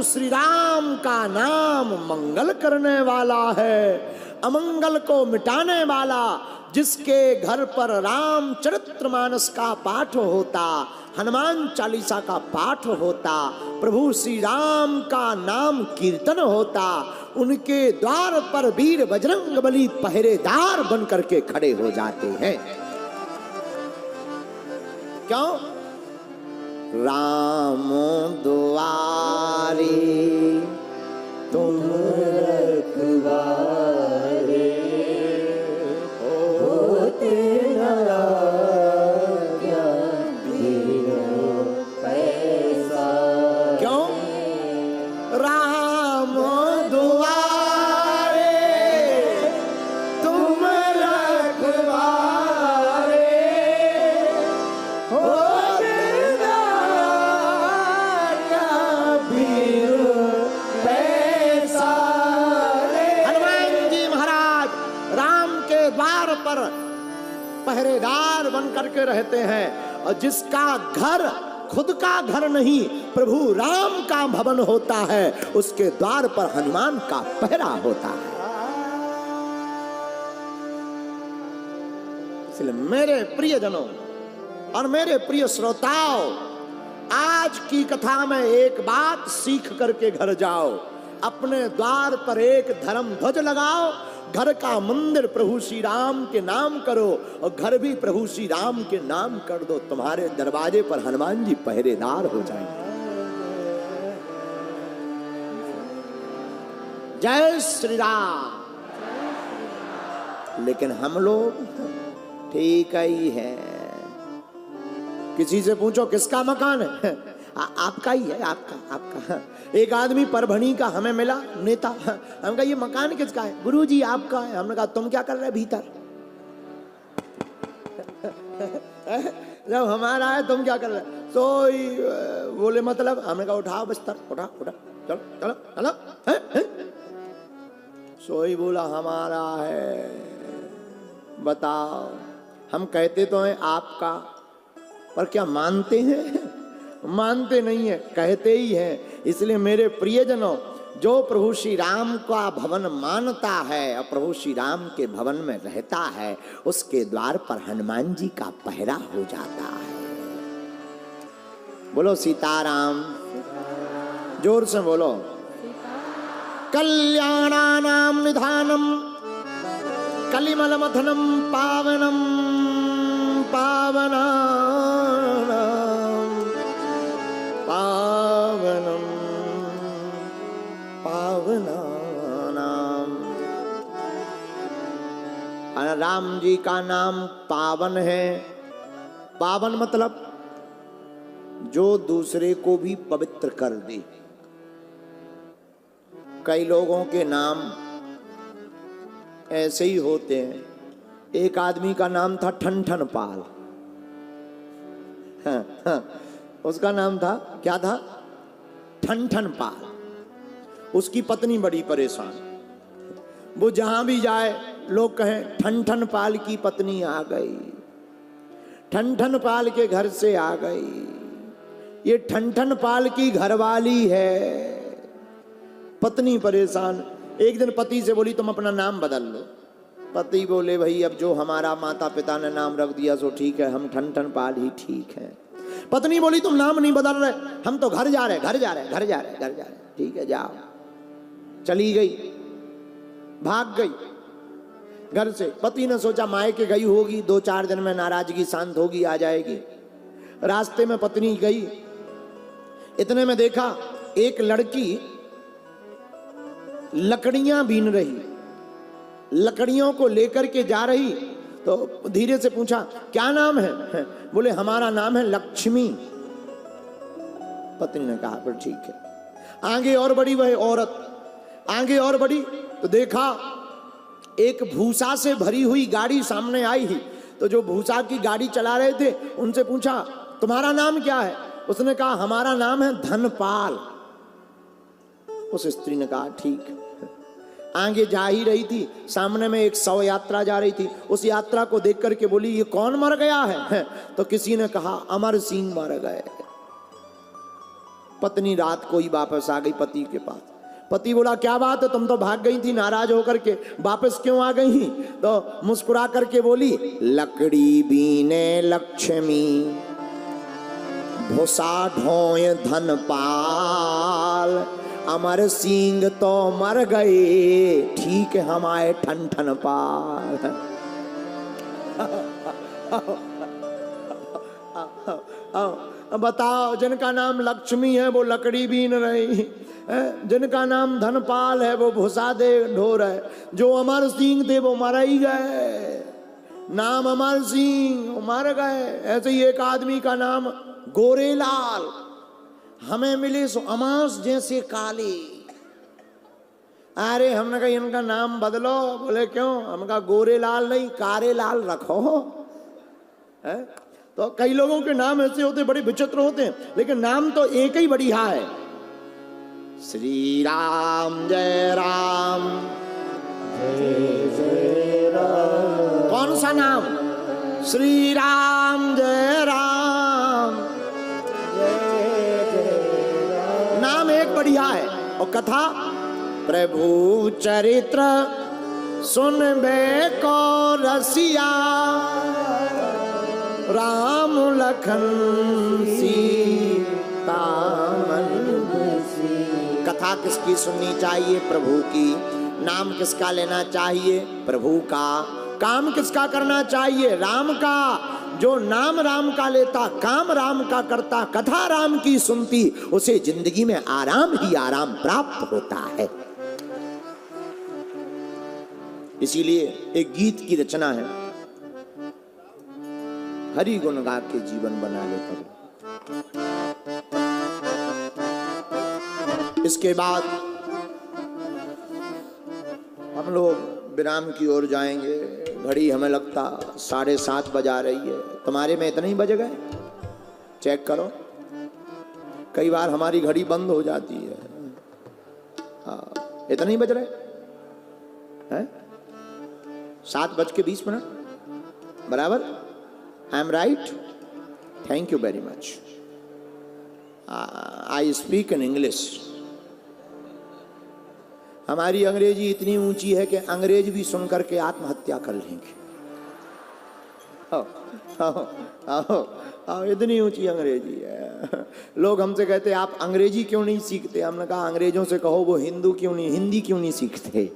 श्री राम का नाम मंगल करने वाला है, अमंगल को मिटाने वाला। जिसके घर पर रामचरितमानस का पाठ होता, हनुमान चालीसा का पाठ होता, प्रभु श्री राम का नाम कीर्तन होता, उनके द्वार पर वीर बजरंगबली पहरेदार बन करके खड़े हो जाते हैं। क्यों? राम दुआरे तुम रखवारे, होते न आज्ञा बिनु पैसा। क्यों? राम दुआरे तुम रखवारे, होते न आज्ञा बिनु पैसा। हनुमान जी महाराज राम के द्वार पर पहरेदार बन करके रहते हैं, और जिसका घर खुद का घर नहीं प्रभु राम का भवन होता है, उसके द्वार पर हनुमान का पहरा होता है। इसलिए मेरे प्रियजनों और मेरे प्रिय श्रोताओं, आज की कथा में एक बात सीख करके घर जाओ। अपने द्वार पर एक धर्म ध्वज लगाओ, घर का मंदिर प्रभु श्री राम के नाम करो, और घर भी प्रभु श्री राम के नाम कर दो। तुम्हारे दरवाजे पर हनुमान जी पहरेदार हो जाएंगे। जय श्री राम। लेकिन हम लोग ठीक ही है। किसी से पूछो किसका मकान है, आपका ही है, आपका। एक आदमी परभणी का हमें मिला नेता, हम कहा ये मकान किसका है? गुरुजी आपका है। हमने कहा तुम क्या कर रहे भीतर? जब हमारा है तुम क्या कर रहे? तो बोले मतलब, हमने कहा उठाओ बिस्तर, उठा चलो चलो चलो। सोई बोला हमारा है। बताओ, हम कहते तो हैं आपका, पर क्या मानते हैं? मानते नहीं है, कहते ही हैं। इसलिए मेरे प्रियजनों, जो प्रभु श्री राम का भवन मानता है और प्रभु श्री राम के भवन में रहता है, उसके द्वार पर हनुमान जी का पहरा हो जाता है। बोलो सीताराम, जोर से बोलो। कल्याणानां निधानम कलिमलमथनं पावनं पावनानां पावनं पावनानां। राम जी का नाम पावन है। पावन मतलब जो दूसरे को भी पवित्र कर दे। कई लोगों के नाम ऐसे ही होते हैं। एक आदमी का नाम था ठन पाल। उसका नाम था, क्या था? ठन पाल। उसकी पत्नी बड़ी परेशान। वो जहां भी जाए लोग कहें ठन पाल की पत्नी आ गई, ठन पाल के घर से आ गई। ये ठन पाल की घरवाली है। पत्नी परेशान। एक दिन पति से बोली तुम अपना नाम बदल लो। पति बोले भाई अब जो हमारा माता पिता ने नाम रख दिया सो ठीक है, हम ठन पाल ही ठीक है। पत्नी बोली तुम नाम नहीं बदल रहे, हम तो घर जा रहे। ठीक है जाओ। चली गई, भाग गई घर से। पति ने सोचा मायके गई होगी, 2-4 दिन में नाराजगी शांत होगी, आ जाएगी। रास्ते में पत्नी गई, इतने में देखा एक लड़की लकड़ियां बीन रही, लकड़ियों को लेकर के जा रही। तो धीरे से पूछा क्या नाम है? बोले हमारा नाम है लक्ष्मी। पत्नी ने कहा फिर ठीक है। आगे और बढ़ी वह औरत, आगे और बढ़ी तो देखा एक भूसा से भरी हुई गाड़ी सामने आई ही। तो जो भूसा की गाड़ी चला रहे थे उनसे पूछा तुम्हारा नाम क्या है? उसने कहा हमारा नाम है धनपाल। उस स्त्री ने कहा ठीक है। आगे जा ही रही थी, सामने में एक शव यात्रा जा रही थी। उस यात्रा को देख करके बोली ये कौन मर गया है? तो किसी ने कहा अमर सिंह मर गए। पत्नी रात को ही वापस आ गई पति के पास। पति बोला क्या बात है, तुम तो भाग गई थी नाराज होकर के, वापस क्यों आ गई? तो मुस्कुरा करके बोली, लकड़ी बीने लक्ष्मी भूसा ढोय धन पाल, अमर सिंह तो मर गए ठीक हम आए ठन ठन पाल। बताओ, जिनका नाम लक्ष्मी है वो लकड़ी बीन रही, जिनका नाम धनपाल है वो भूसा दे ढो रहे, जो अमर सिंह थे वो मर ही गए। नाम अमर सिंह मर गए। ऐसे ही एक आदमी का नाम गोरेलाल, हमें मिले सो अमास जैसे काले। अरे हमने कहा इनका नाम बदलो। बोले क्यों? हम कहा गोरेलाल नहीं कारेलाल रखो है? तो कई लोगों के नाम ऐसे होते बड़े विचित्र होते हैं, लेकिन नाम तो एक ही बढ़िया है, श्री राम जय राम जय जय राम। कौन सा नाम? श्री राम जय राम जय जय राम। नाम एक बढ़िया है। और कथा, प्रभु चरित्र सुनबे को रसिया, राम लखन सीता मन बसिया। कथा किसकी सुननी चाहिए? प्रभु की। नाम किसका लेना चाहिए? प्रभु का। काम किसका करना चाहिए? राम का। जो नाम राम का लेता, काम राम का करता, कथा राम की सुनती, उसे जिंदगी में आराम ही आराम प्राप्त होता है। इसीलिए एक गीत की रचना है, हरि गुण गा के जीवन बना ले प्रभु। इसके बाद हम लोग विराम की ओर जाएंगे। घड़ी हमें लगता 7:30 बजा रही है। तुम्हारे में इतने ही बज गए? चेक करो, कई बार हमारी घड़ी बंद हो जाती है। हाँ, इतने ही बज रहे हैं? 7:20 बराबर। I am right? Thank you very much. I speak in English. हमारी अंग्रेजी इतनी ऊंची है कि अंग्रेज भी सुन करके आत्महत्या कर लेंगे। आओ, इतनी ऊंची अंग्रेजी है। लोग हमसे कहते हैं आप अंग्रेजी क्यों नहीं सीखते? हमने कहा अंग्रेजों से कहो वो हिंदी क्यों नहीं सीखते।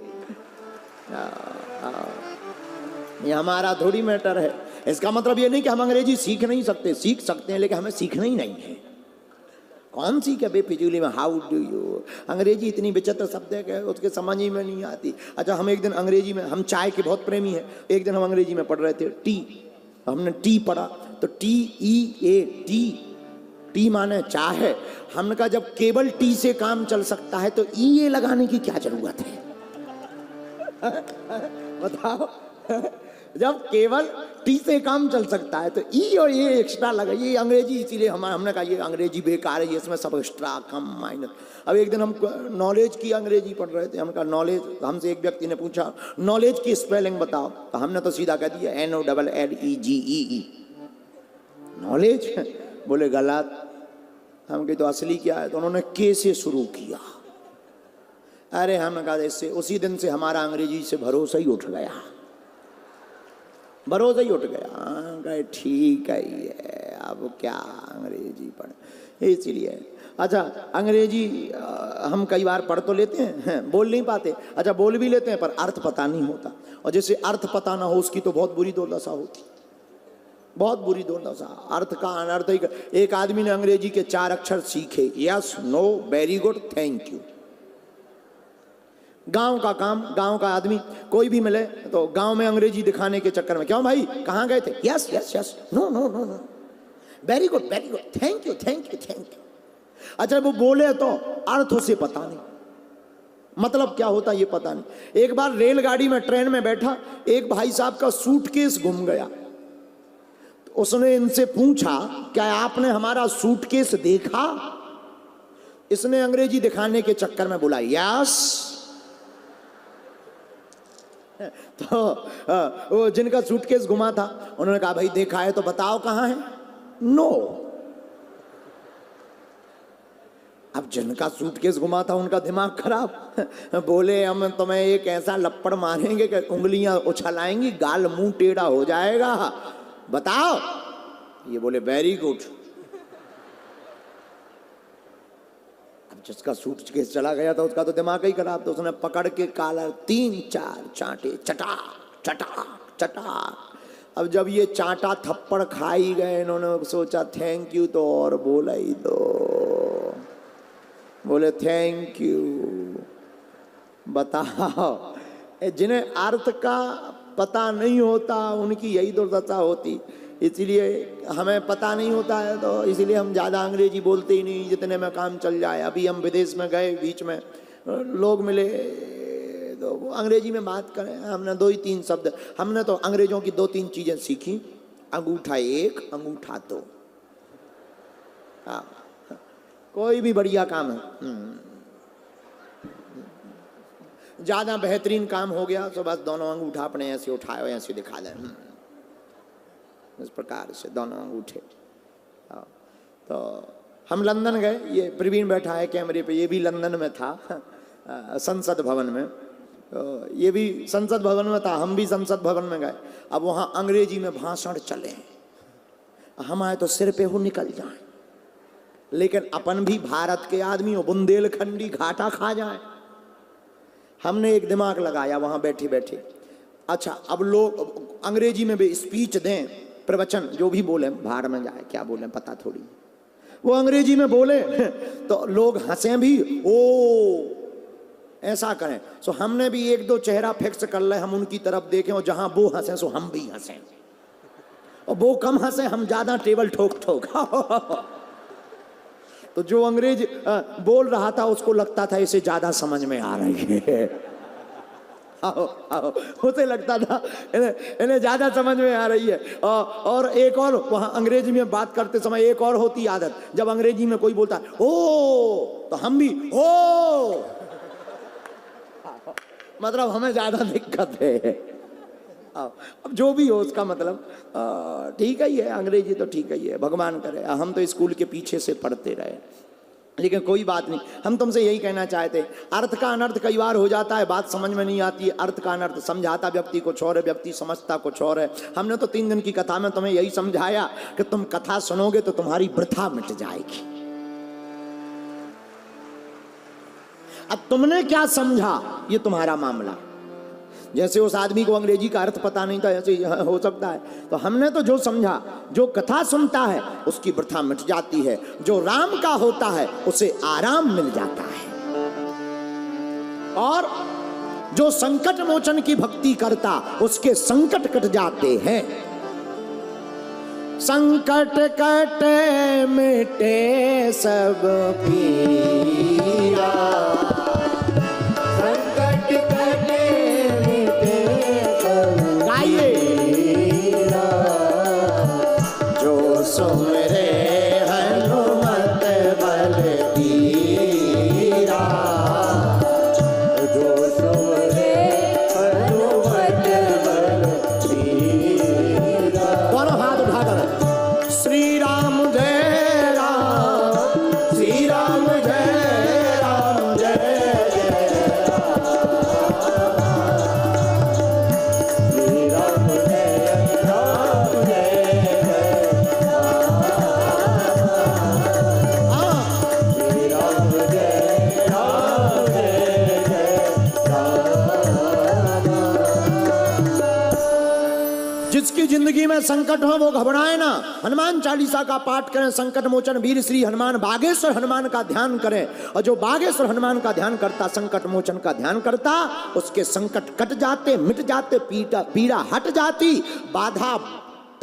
ये हमारा थोड़ी मैटर है। इसका मतलब ये नहीं कि हम अंग्रेजी सीख नहीं सकते, सीख सकते हैं, लेकिन हमें सीखना ही नहीं है। कौन सी क्या बेफिजूली में हाउ डू यू। अंग्रेजी इतनी विचित्र शब्द है कि उसके समझ ही में नहीं आती। अच्छा, हम एक दिन अंग्रेजी में, हम चाय के बहुत प्रेमी हैं, एक दिन हम अंग्रेजी में पढ़ रहे थे टी, हमने टी पढ़ा तो TEA टी माने चाय है। हमने कहा जब केवल टी से काम चल सकता है तो EA लगाने की क्या जरूरत है? बताओ, जब केवल टी से काम चल सकता है तो ई और ये एक्स्ट्रा लगा। ये अंग्रेजी इसीलिए हमने कहा ये अंग्रेजी बेकार है, इसमें सब एक्स्ट्रा कम माइनस। अब एक दिन हम नॉलेज की अंग्रेजी पढ़ रहे थे, हम कहा नॉलेज, हमसे एक व्यक्ति ने पूछा नॉलेज की स्पेलिंग बताओ, तो हमने तो सीधा कह दिया NOLLEGE नॉलेज। बोले गलत। हम कहे तो असली क्या है? तो उन्होंने के से शुरू किया। अरे हमने कहा इससे, उसी दिन से हमारा अंग्रेजी से भरोसा ही उठ गया, भरोसा ही उठ गया। कहे ठीक है ये, अब क्या अंग्रेजी पढ़े, इसीलिए। अच्छा, अंग्रेजी हम कई बार पढ़ तो लेते हैं, बोल नहीं पाते। अच्छा, बोल भी लेते हैं पर अर्थ पता नहीं होता, और जैसे अर्थ पता ना हो उसकी तो बहुत बुरी दुर्दशा होती, बहुत बुरी दुर्दशा। अर्थ का अनर्थ ही। एक आदमी ने अंग्रेजी के 4 अक्षर सीखे, yes, no, very good, thank you. गांव का काम, गांव का आदमी कोई भी मिले तो गांव में अंग्रेजी दिखाने के चक्कर में, क्यों भाई कहाँ गए थे? Yes yes yes, no no no no, very good, thank you thank you thank you. अच्छा, वो बोले तो अर्थ उसे पता नहीं, मतलब क्या होता ये पता नहीं। एक बार रेलगाड़ी में, ट्रेन में बैठा, एक भाई साहब का सूटकेस गुम गया। तो उसने इनसे पूछा क्या आपने हमारा सूटकेस देखा? इसने अंग्रेजी दिखाने के चक्कर में बोला यस। तो वो जिनका सूटकेस गुमा था उन्होंने कहा भाई देखा है तो बताओ कहाँ है? नो। अब जिनका सूटकेस घुमा था उनका दिमाग खराब। बोले हम तुम्हें एक ऐसा लपड़ मारेंगे कि उंगलियां उछलाएंगी, गाल मुंह टेढ़ा हो जाएगा, बताओ। ये बोले वेरी गुड। अब जिसका सूटकेस चला गया था उसका तो दिमाग ही खराब था। उसने पकड़ के काला 3-4 चांटे चटाक चटाक चटाक। अब जब ये चांटा थप्पड़ खाई गए, इन्होंने सोचा थैंक यू तो और बोला ही दो। बोले थैंक यू। बताओ, जिन्हें अर्थ का पता नहीं होता उनकी यही दुर्दशा होती। इसलिए हमें पता नहीं होता है तो इसलिए हम ज़्यादा अंग्रेजी बोलते ही नहीं, जितने में काम चल जाए। अभी हम विदेश में गए, बीच में लोग मिले तो वो अंग्रेजी में बात करें, हमने 2-3 शब्द, हमने तो अंग्रेजों की 2-3 चीज़ें सीखी। अंगूठा 1, अंगूठा 2। हाँ, कोई भी बढ़िया काम है, ज़्यादा बेहतरीन काम हो गया तो बस दोनों अंगूठा अपने ऐसे उठाए ऐसे दिखा दें, इस प्रकार से दोनों अंगूठे। तो हम लंदन गए, ये प्रवीण बैठा है कैमरे पे, ये भी लंदन में था, संसद भवन में। तो ये भी संसद भवन में था, हम भी संसद भवन में गए। अब वहाँ अंग्रेजी में भाषण चले, हम आए तो सिर पे हो निकल जाए, लेकिन अपन भी भारत के आदमी हो, बुंदेलखंडी घाटा खा जाए। हमने एक दिमाग लगाया वहाँ बैठे बैठे, अच्छा अब लोग अंग्रेजी में भी स्पीच दें, प्रवचन जो भी बोले, बाहर में जाए क्या बोले पता थोड़ी, वो अंग्रेजी में बोले तो लोग हंसे भी, ओ ऐसा करें। सो हमने भी 1-2 चेहरा फिक्स कर ले, हम उनकी तरफ देखें और जहां वो हंसे सो हम भी हंसें, और वो कम हंसे हम ज्यादा टेबल ठोक ठोक। तो जो अंग्रेज बोल रहा था उसको लगता था इसे ज्यादा समझ में आ रही है। आओ आओ, उसे लगता था इन्हें ज्यादा समझ में आ रही है। और एक और वहाँ अंग्रेजी में बात करते समय एक और होती आदत, जब अंग्रेजी में कोई बोलता है ओ तो हम भी ओ, मतलब हमें ज्यादा दिक्कत है। अब जो भी हो उसका मतलब ठीक ही है, अंग्रेजी तो ठीक ही है, भगवान करे। हम तो स्कूल के पीछे से पढ़ते रहे, लेकिन कोई बात नहीं। हम तुमसे यही कहना चाहते, अर्थ का अनर्थ कई बार हो जाता है, बात समझ में नहीं आती है। अर्थ का अनर्थ समझाता व्यक्ति कुछ और है, व्यक्ति समझता कुछ और है। हमने तो 3 दिन की कथा में तुम्हें यही समझाया कि तुम कथा सुनोगे तो तुम्हारी वृथा मिट जाएगी। अब तुमने क्या समझा ये तुम्हारा मामला। जैसे उस आदमी को अंग्रेजी का अर्थ पता नहीं था, ऐसे हो सकता है। तो हमने तो जो समझा, जो कथा सुनता है उसकी वृथा मिट जाती है, जो राम का होता है उसे आराम मिल जाता है, और जो संकट मोचन की भक्ति करता उसके संकट कट जाते हैं। संकट कटे मिटे सब पीरा, संकट कटे मिटे सब पीरा, जो सुमरे हनुमत बलबीरा, जो सुमरे हनुमत बलबीरा। दोनों हाथ उठाकर श्री राम जय राम, श्री राम जय राम, जय जय राम, श्री राम जय राम, जय जय राम, श्री राम जय राम, जय जय राम। जिसकी जिंदगी में संकट हो वो घबराए ना, हनुमान चालीसा का पाठ करें, संकट मोचन वीर श्री हनुमान बागेश्वर हनुमान का ध्यान करें। और जो बागेश्वर हनुमान का ध्यान करता, संकट मोचन का ध्यान करता, उसके संकट कट जाते, मिट जाते, पीड़ा हट जाती, बाधा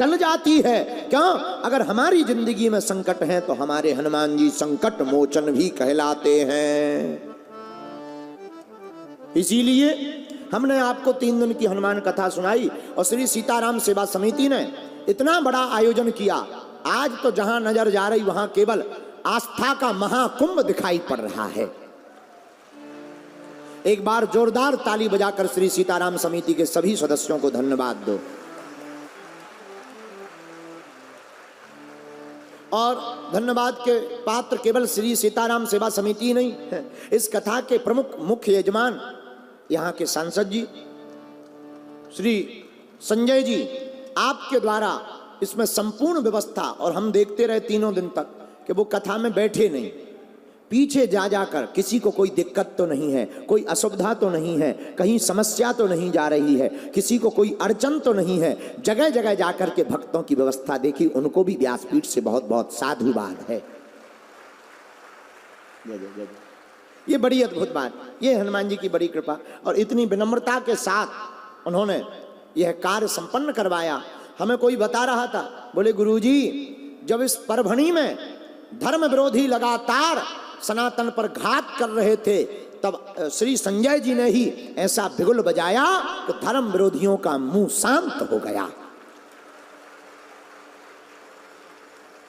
टल जाती है। क्यों? अगर हमारी जिंदगी में संकट है तो हमारे हनुमान जी संकट मोचन भी कहलाते हैं। इसीलिए हमने आपको 3 दिन की हनुमान कथा सुनाई, और श्री सीताराम सेवा समिति ने इतना बड़ा आयोजन किया। आज तो जहां नजर जा रही वहां केवल आस्था का महाकुंभ दिखाई पड़ रहा है। एक बार जोरदार ताली बजाकर श्री सीताराम समिति के सभी सदस्यों को धन्यवाद दो। और धन्यवाद के पात्र केवल श्री सीताराम सेवा समिति नहीं है, इस कथा के प्रमुख मुख्य यजमान यहाँ के सांसद जी श्री संजय जी, आपके द्वारा इसमें संपूर्ण व्यवस्था, और हम देखते रहे तीनों दिन तक कि वो कथा में बैठे नहीं, पीछे जा जाकर किसी को कोई दिक्कत तो नहीं है, कोई असुविधा तो नहीं है, कहीं समस्या तो नहीं जा रही है, किसी को कोई अड़चन तो नहीं है, जगह जगह जाकर के भक्तों की व्यवस्था देखी। उनको भी व्यासपीठ से बहुत बहुत साधुवाद है। ये बड़ी अद्भुत बात, ये हनुमान जी की बड़ी कृपा, और इतनी विनम्रता के साथ उन्होंने यह कार्य संपन्न करवाया। हमें कोई बता रहा था, बोले गुरुजी, जब इस परभणी में धर्म विरोधी लगातार सनातन पर घात कर रहे थे, तब श्री संजय जी ने ही ऐसा बिगुल बजाया कि धर्म विरोधियों का मुंह शांत हो गया।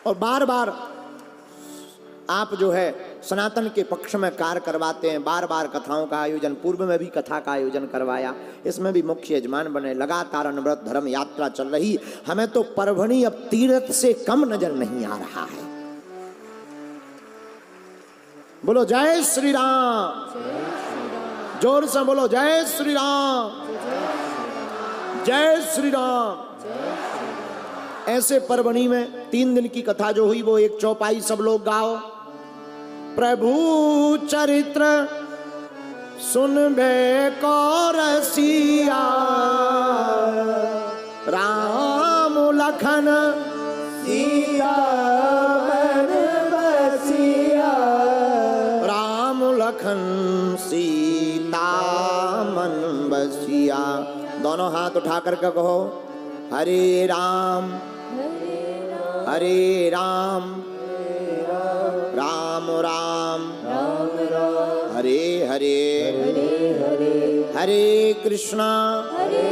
और बार बार आप जो है सनातन के पक्ष में कार्य करवाते हैं, बार बार कथाओं का आयोजन, पूर्व में भी कथा का आयोजन करवाया, इसमें भी मुख्य यजमान बने, लगातार अनवरत धर्म यात्रा चल रही। हमें तो परभणी अब तीर्थ से कम नजर नहीं आ रहा है। बोलो जय श्री राम, जोर से बोलो जय श्री राम, जय श्री राम। ऐसे परभणी में 3 दिन की कथा जो हुई वो एक चौपाई सब लोग गाओ। प्रभु चरित्र सुनबे को रसिया, राम लखन सीता मन बसिया, राम लखन सीता मन बसिया। दोनों हाथ उठा कर के कहो, हरे राम हरे राम राम राम हरे हरे हरे कृष्णा हरे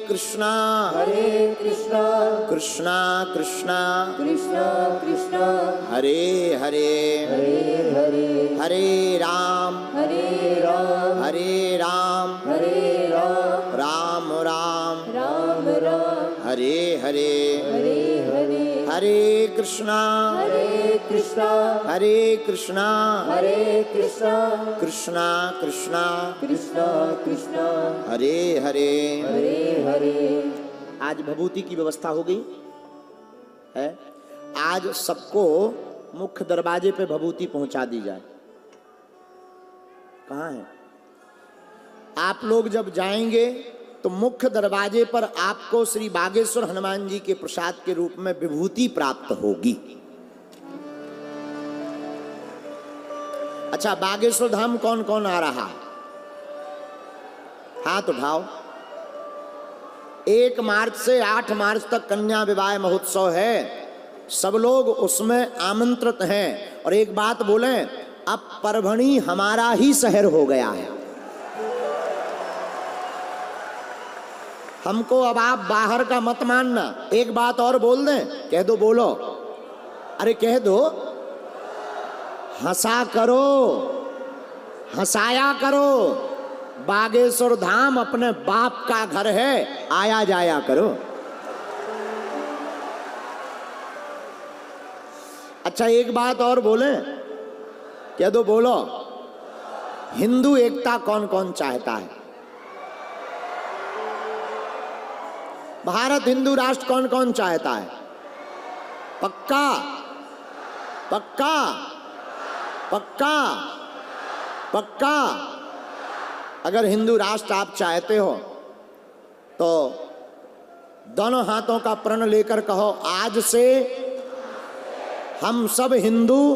कृष्णा कृष्णा कृष्णा हरे हरे हरे राम राम राम हरे हरे हरे कृष्णा कृष्णा कृष्णा हरे हरे। आज भभूति की व्यवस्था हो गई है। आज सबको मुख्य दरवाजे पे भभूति पहुंचा दी जाए। कहाँ है? आप लोग जब जाएंगे तो मुख्य दरवाजे पर आपको श्री बागेश्वर हनुमान जी के प्रसाद के रूप में विभूति प्राप्त होगी। अच्छा, बागेश्वर धाम कौन कौन आ रहा है? हाथ उठाओ। 1 मार्च से 8 मार्च तक कन्या विवाह महोत्सव है, सब लोग उसमें आमंत्रित हैं। और एक बात बोलें, अब परभणी हमारा ही शहर हो गया है। हमको अब आप बाहर का मत मानना। एक बात और बोल दें, कह दो, बोलो, अरे कह दो, हंसा करो, हंसाया करो। बागेश्वर धाम अपने बाप का घर है, आया जाया करो। अच्छा, एक बात और बोले, कह दो, बोलो, हिंदू एकता कौन कौन चाहता है? भारत हिंदू राष्ट्र कौन कौन चाहता है? पक्का पक्का पक्का पक्का। अगर हिंदू राष्ट्र आप चाहते हो तो दोनों हाथों का प्रण लेकर कहो, आज से हम सब हिंदू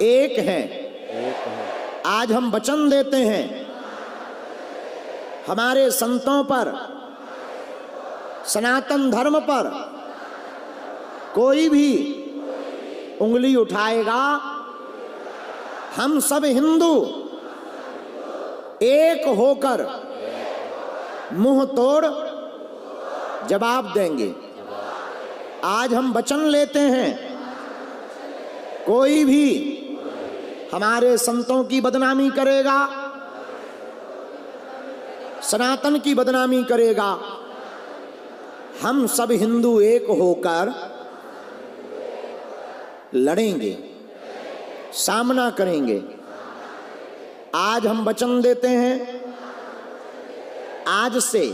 एक हैं। आज हम वचन देते हैं, हमारे संतों पर, सनातन धर्म पर कोई भी उंगली उठाएगा, हम सब हिंदू एक होकर मुंह तोड़ जवाब देंगे। आज हम वचन लेते हैं, कोई भी हमारे संतों की बदनामी करेगा, सनातन की बदनामी करेगा, हम सब हिंदू एक होकर लड़ेंगे, सामना करेंगे। आज हम वचन देते हैं, आज से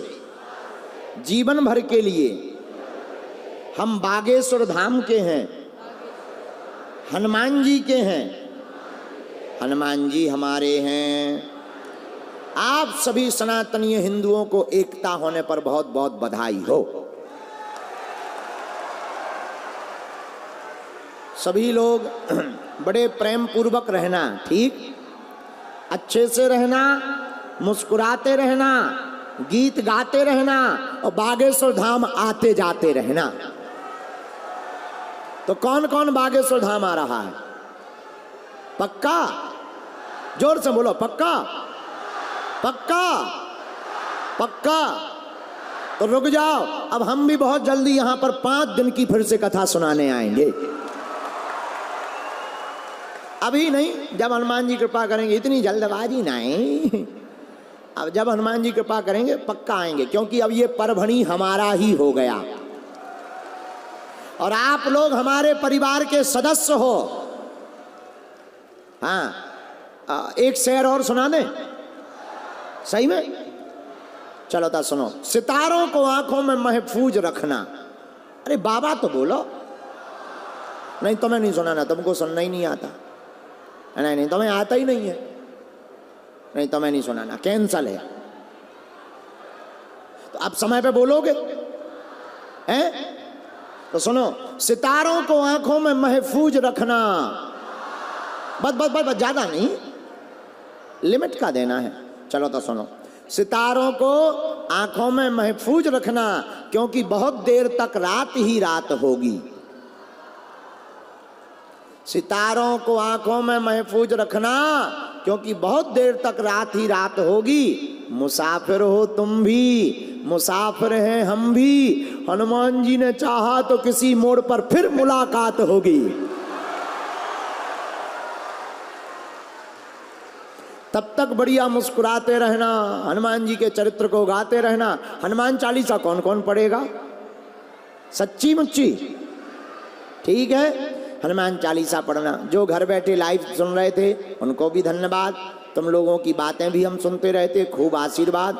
जीवन भर के लिए हम बागेश्वर धाम के हैं, हनुमान जी के हैं, हनुमान जी हमारे हैं। आप सभी सनातनीय हिंदुओं को एकता होने पर बहुत बहुत बधाई हो। सभी लोग बड़े प्रेम पूर्वक रहना, ठीक, अच्छे से रहना, मुस्कुराते रहना, गीत गाते रहना और बागेश्वर धाम आते जाते रहना। तो कौन कौन बागेश्वर धाम आ रहा है? पक्का? जोर से बोलो, पक्का? पक्का? पक्का? तो रुक जाओ, अब हम भी बहुत जल्दी यहां पर 5 दिन की फिर से कथा सुनाने आएंगे। अभी नहीं, जब हनुमान जी कृपा करेंगे, इतनी जल्दबाजी नहीं। अब जब हनुमान जी कृपा करेंगे पक्का आएंगे, क्योंकि अब ये परभणी हमारा ही हो गया और आप लोग हमारे परिवार के सदस्य हो। हाँ, एक शेर और सुना दें? सही में? चलो ता सुनो। सितारों को आंखों में महफूज रखना। अरे बाबा तो बोलो। नहीं तुम्हें नहीं सुनाना, तुमको सुनना ही नहीं आता। नहीं तुम्हें आता ही नहीं है। नहीं तुम्हें नहीं सुनाना, कैंसल है। तो आप समय पे बोलोगे हैं? तो सुनो, सितारों को आंखों में महफूज रखना। बस बस बस, ज्यादा नहीं, लिमिट का देना है। चलो तो सुनो। सितारों को आंखों में महफूज रखना, क्योंकि बहुत देर तक रात ही रात होगी। सितारों को आंखों में महफूज रखना, क्योंकि बहुत देर तक रात ही रात होगी। मुसाफिर हो तुम भी, मुसाफिर हैं हम भी। हनुमान जी ने चाहा तो किसी मोड़ पर फिर मुलाकात होगी। तब तक बढ़िया मुस्कुराते रहना, हनुमान जी के चरित्र को गाते रहना। हनुमान चालीसा कौन कौन पढ़ेगा? सच्ची मुच्ची? ठीक है, हनुमान चालीसा पढ़ना। जो घर बैठे लाइव सुन रहे थे उनको भी धन्यवाद। तुम लोगों की बातें भी हम सुनते रहते, खूब आशीर्वाद।